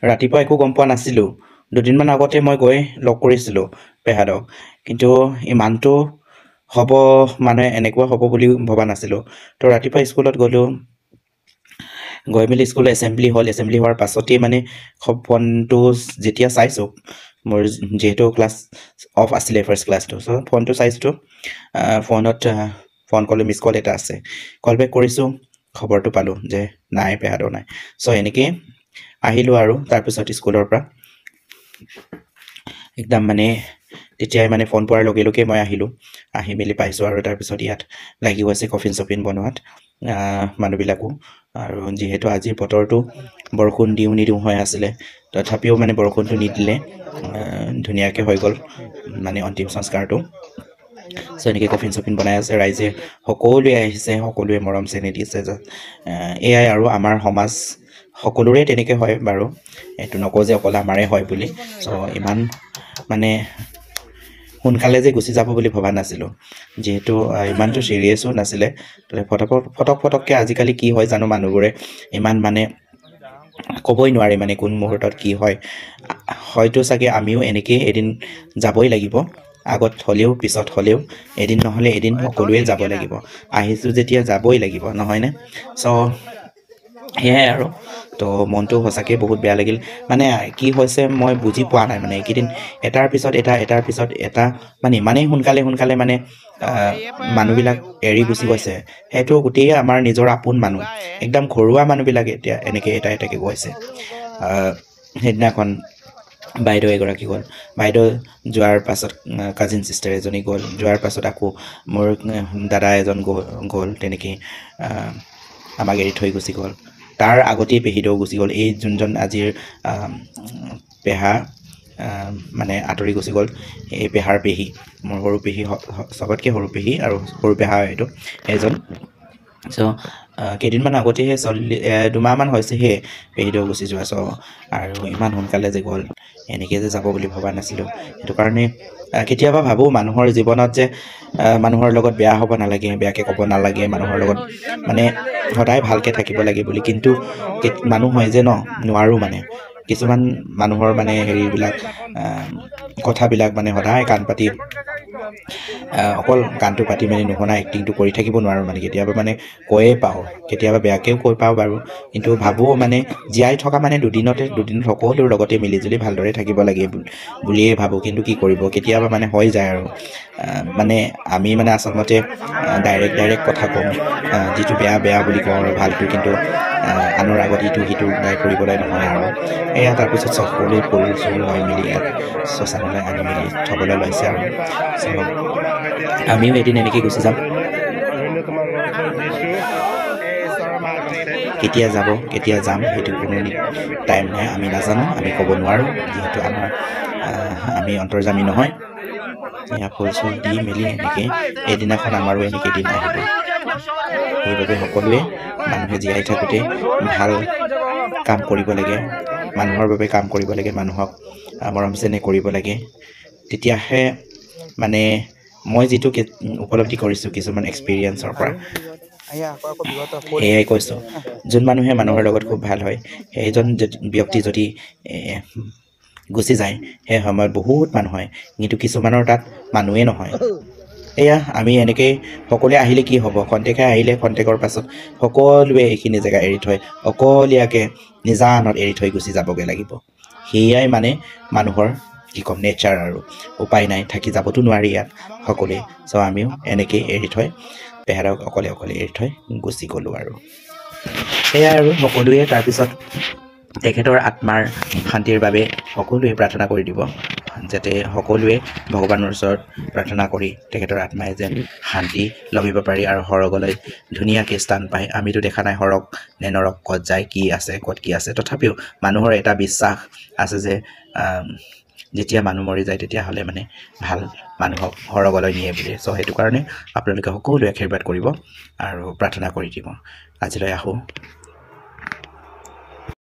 ৰাতিপুৱা একো গম পোৱা নাছিলোঁ। দুদিনমান আগতে মই গৈ লগ কৰিছিলোঁ পেহাদক, কিন্তু ইমানটো হ'ব মানে এনেকুৱা হ'ব বুলি ভবা নাছিলোঁ। তো ৰাতিপুৱা স্কুলত গ'লোঁ, গৈ মেলি স্কুল এছেম্বলি হোৱাৰ পাছতেই মানে ফোনটো যেতিয়া চাইছোঁ, মোৰ যিহেতু ক্লাছ অফ আছিলে ফাৰ্ষ্ট ক্লাছটো, চ' ফোনটো চাইছোঁ, ফোনত ফোন কল মিছ কল এটা আছে। কল বেক কৰিছোঁ, খবৰটো পালোঁ যে নাই, পেহাদৰ নাই। চ' এনেকেই আহিলোঁ আৰু তাৰপিছত স্কুলৰ পৰা একদম মানে তেতিয়াই মানে ফোন পোৱাৰ লগে লগে মই আহিলোঁ, আহি মেলি পাইছোঁ আৰু তাৰপিছত ইয়াত লাগি গৈছে কফিন চফিন বনোৱাত মানুহবিলাকো। আৰু যিহেতু আজিৰ বতৰটো বৰষুণ দিওঁ নিদিওঁ হৈ আছিলে, তথাপিও মানে বৰষুণটো নিদিলে, ধুনীয়াকৈ হৈ গ'ল মানে অন্তিম সংস্কাৰটো। চ' এনেকৈ কফিন চফিন বনাই আছে, ৰাইজে সকলোৱে আহিছে, সকলোৱে মৰম চেনেহ দিছে। এয়াই আৰু আমাৰ সমাজ সকলোৰে তেনেকৈ হয় বাৰু, এইটো নকওঁ যে অকল আমাৰে হয় বুলি। চ' ইমান মানে সোনকালে যে গুচি যাব বুলি ভবা নাছিলোঁ, যিহেতু ইমানটো চিৰিয়াছো নাছিলে। ফটককৈ আজিকালি কি হয় জানো, মানুহবোৰে ইমান মানে ক'বই নোৱাৰে মানে কোন মুহূৰ্তত কি হয়। হয়তো চাগে আমিও এনেকেই এদিন যাবই লাগিব, আগত হ'লেও পিছত হ'লেও এদিন নহ'লে এদিন সকলোৱে যাব লাগিব। আহিছোঁ যেতিয়া যাবই লাগিব, নহয়নে? চ' সেয়াই আৰু। তো মনটো সঁচাকৈ বহুত বেয়া লাগিল। মানে কি হৈছে মই বুজি পোৱা নাই, মানে এইকেইদিন এটাৰ পিছত এটা মানে ইমানেই সোনকালে মানে মানুহবিলাক এৰি গুচি গৈছে। সেইটো গোটেই আমাৰ নিজৰ আপোন মানুহ, একদম ঘৰুৱা মানুহবিলাক এতিয়া এনেকৈ এটাকৈ গৈছে। সেইদিনাখন বাইদেউ এগৰাকী গ'ল, বাইদেউ যোৱাৰ পাছত কাজিন চিষ্টাৰ এজনী গ'ল, যোৱাৰ পাছত আকৌ মোৰ দাদা এজন গ'ল, তেনেকৈ আমাক এৰি থৈ গুচি গ'ল। তাৰ আগতেই পেহীদেউ গুচি গ'ল। এই যোনজন আজিৰ পেহা মানে আঁতৰি গুচি গ'ল, এই পেহাৰ পেহী, মোৰ সৰু পেহী, চবতকৈ সৰু পেহী আৰু সৰু পেহা এইটো এজন। চ' কেইদিনমান আগতেহে 2মাহমান হৈছেহে পেহীদেউ গুচি যোৱা। চ' আৰু ইমান সোনকালে যে গ'ল, এনেকৈ যে যাব বুলি ভবা নাছিলোঁ। সেইটো কাৰণে কেতিয়াবা ভাবোঁ মানুহৰ জীৱনত যে মানুহৰ লগত বেয়া হ'ব নালাগে, বেয়াকৈ ক'ব নালাগে, মানুহৰ লগত মানে সদায় ভালকৈ থাকিব লাগে বুলি। কিন্তু মানুহ হয় যে নোৱাৰোঁ মানে। কিছুমান মানুহৰ মানে হেৰিবিলাক কথাবিলাক মানে সদায় কাণ পাতি অকল কাণটো পাতি মানে নুশুনা এক্টিংটো কৰি থাকিব নোৱাৰোঁ মানে। কেতিয়াবা মানে কৈয়ে পাওঁ, কেতিয়াবা বেয়াকৈও কৈ পাওঁ বাৰু, কিন্তু ভাবোঁ মানে জীয়াই থকা মানে দুদিনত সকলোৰ লগতে মিলিজুলি ভালদৰে থাকিব লাগে বুলিয়ে ভাবোঁ। কিন্তু কি কৰিব, কেতিয়াবা মানে হৈ যায় আৰু মানে আমি মানে আচলতে ডাইৰেক্ট কথা কওঁ, যিটো বেয়া বুলি কওঁ আৰু ভালটো কিন্তু আনৰ আগত ইটো সিটো গাই ফুৰিবলৈ নহয় আৰু। এয়া তাৰপিছত সকলোৱে ফুল চুল হৈ মেলি ইয়াত শ্মশানলৈ আনি মেলি থ'বলৈ লৈছে আৰু। আমিও এদিন এনেকৈ গুচি যাম। কেতিয়া যাব কেতিয়া যাম সেইটো কোনো টাইম নাই, আমি নাজানো, আমি ক'ব নোৱাৰোঁ, যিহেতু আমি অন্তৰ্যামী নহয়। এয়া ফুল চুল দি মেলি এনেকৈ এদিনাখন আমাৰো এনেকৈ দিন আহিব। সেইবাবে সকলোৱে মানুহে জীয়াই থাকোঁতে ভাল কাম কৰিব লাগে, মানুহৰ বাবে কাম কৰিব লাগে, মানুহক মৰম চেনেহ কৰিব লাগে। তেতিয়াহে মানে মই যিটো উপলব্ধি কৰিছোঁ কিছুমান এক্সপিৰিয়েঞ্চৰ পৰা, সেয়াই কৈছোঁ। যোন মানুহে মানুহৰ লগত খুব ভাল হয়, সেইজন ব্যক্তি যদি গুচি যায়, সেই সময়ত বহুত মানুহ হয়, কিন্তু কিছুমানৰ তাত মানুহেই নহয়। এয়া আমি এনেকৈ সকলোৱে আহিলে কি হ'ব, খন্তেকহে আহিলে, খন্তেকৰ পাছত সকলোৱে এইখিনি জেগা এৰি থৈ অকলীয়াকৈ নিজানত এৰি থৈ গুচি যাবগৈ লাগিব। সেয়াই মানে মানুহৰ কি ক'ম, নেচাৰ আৰু। উপায় নাই, থাকি যাবতো নোৱাৰি ইয়াত সকলোৱে। চ' আমিও এনেকৈ এৰি থৈ পেহাৰক অকলে এৰি থৈ গুচি গ'লোঁ আৰু। সেয়াই আৰু সকলোৱে তাৰপিছত তেখেতৰ আত্মাৰ শান্তিৰ বাবে সকলোৱে প্ৰাৰ্থনা কৰি দিব, যাতে সকলোৱে ভগৱানৰ ওচৰত প্ৰাৰ্থনা কৰি তেখেতৰ আত্মাই যেন শান্তি লভিব পাৰি আৰু সৰগলৈ ধুনীয়াকৈ স্থান পায়। আমিতো দেখা নাই সৰগ নে নৰক ক'ত যায়, কি আছে ক'ত কি আছে, তথাপিও মানুহৰ এটা বিশ্বাস আছে যে যেতিয়া মানুহ মৰি যায় তেতিয়াহ'লে মানে ভাল মানুহক সৰগলৈ নিয়ে বুলি। চ' সেইটো কাৰণে আপোনালোকে সকলোৱে আশীৰ্বাদ কৰিব আৰু প্ৰাৰ্থনা কৰি দিব। আজিলৈ আহোঁ।